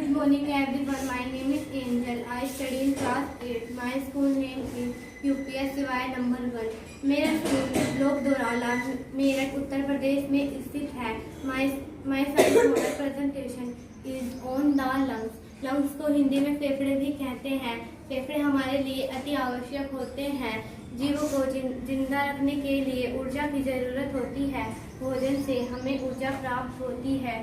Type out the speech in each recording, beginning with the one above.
Good morning everyone. My name is Angel. I study in class 8. My school name is UPSY number 1. मेरा school block दोराला मेरठ उत्तर प्रदेश में स्थित है. My science model presentation is on the lungs. Lungs को हिंदी में फेफड़े भी कहते हैं. फेफड़े हमारे लिए अति आवश्यक होते हैं. जीवों को जिंदा रखने के लिए ऊर्जा की जरूरत होती है. भोजन से हमें ऊर्जा प्राप्त होती है.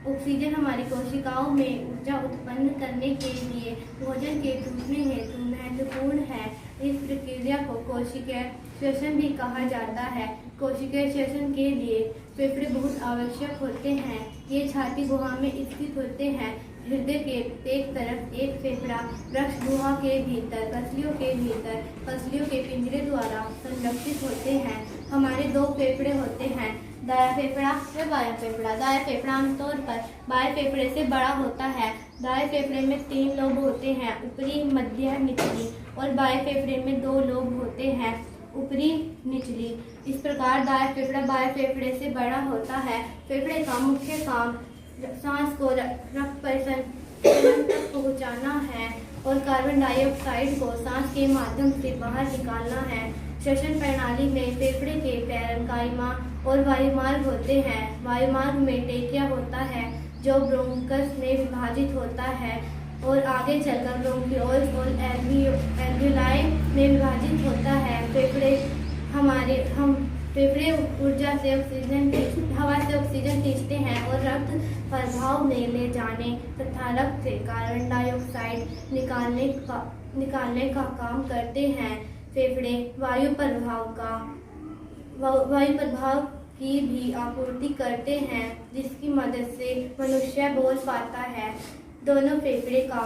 ऑक्सीजन हमारी कोशिकाओं में ऊर्जा उत्पन्न करने के लिए भोजन के टूटने हेतु महत्वपूर्ण है. इस प्रक्रिया को कोशिकीय श्वसन भी कहा जाता है. कोशिकीय श्वसन के लिए फेफड़े बहुत आवश्यक होते हैं. ये छाती गुहा में स्थित होते हैं. हृदय के एक तरफ एक फेफड़ा वृक्ष गुहा के भीतर पसलियों के पिंजरे द्वारा संरक्षित होते हैं. हमारे दो फेफड़े होते हैं, दायां फेफड़ा व बायां फेफड़ा. दायां फेफड़ा आमतौर पर बाएं फेफड़े से बड़ा होता है. दाएं फेफड़े में 3 लोब होते हैं, ऊपरी, मध्य, निचली, और बाएं फेफड़े में 2 लोब होते हैं, ऊपरी, निचली. इस प्रकार दायां फेफड़ा बाएं फेफड़े से बड़ा होता है. फेफड़े का मुख्य काम सांस को रक्त परिसंचरण तक पहुंचाना है और कार्बन डाइऑक्साइड को सांस के माध्यम से बाहर निकालना है. श्वसन प्रणाली में फेफड़े के पैरेन्काइमा और वायुमार्ग होते हैं. वायुमार्ग में ट्रेकिया होता है जो ब्रोंकस में विभाजित होता है और आगे चलकर ब्रोंकियोल्स और एल्वियोलाई में विभाजित होता है. फेफड़े हवा से ऑक्सीजन खींचते हैं और रक्त प्रवाह में ले जाने तथा रक्त से कार्बन डाइऑक्साइड निकालने का काम करते हैं. फेफड़े वायु प्रभाव की भी आपूर्ति करते हैं, जिसकी मदद से मनुष्य बोल पाता है. दोनों फेफड़े का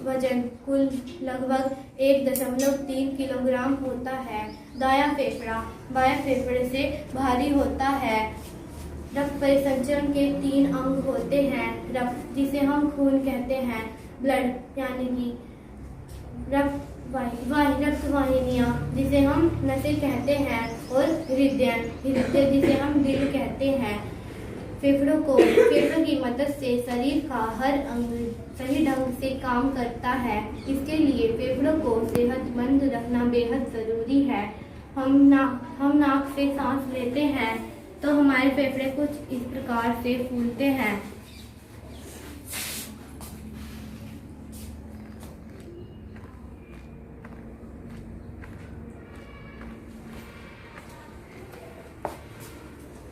वजन कुल लगभग 1.3 किलोग्राम होता है. दायां फेफड़ा बाएं फेफड़े से भारी होता है. रक्त परिसंचरण के 3 अंग होते हैं. रक्त, जिसे हम खून कहते हैं, ब्लड यानी कि रक्त वाहिनियां, जिसे हम नसें कहते हैं, और हृदय जिसे हम दिल कहते हैं. फेफड़ों की मदद से शरीर का हर अंग सही ढंग से काम करता है. इसके लिए फेफड़ों को सेहतमंद रखना बेहद जरूरी है. हम नाक से सांस लेते हैं तो हमारे फेफड़े कुछ इस प्रकार से फूलते हैं.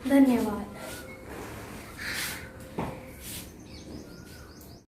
धन्यवाद.